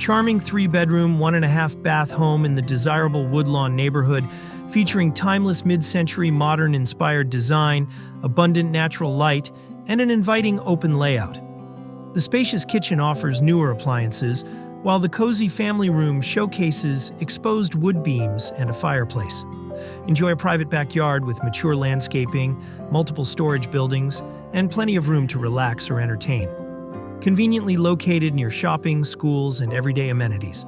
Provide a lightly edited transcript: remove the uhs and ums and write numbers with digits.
charming three-bedroom, 1.5-bath home in the desirable Woodlawn neighborhood, featuring timeless mid-century modern-inspired design, abundant natural light, and an inviting open layout. The spacious kitchen offers newer appliances, while the cozy family room showcases exposed wood beams and a fireplace. Enjoy a private backyard with mature landscaping, multiple storage buildings, and plenty of room to relax or entertain. Conveniently located near shopping, schools, and everyday amenities.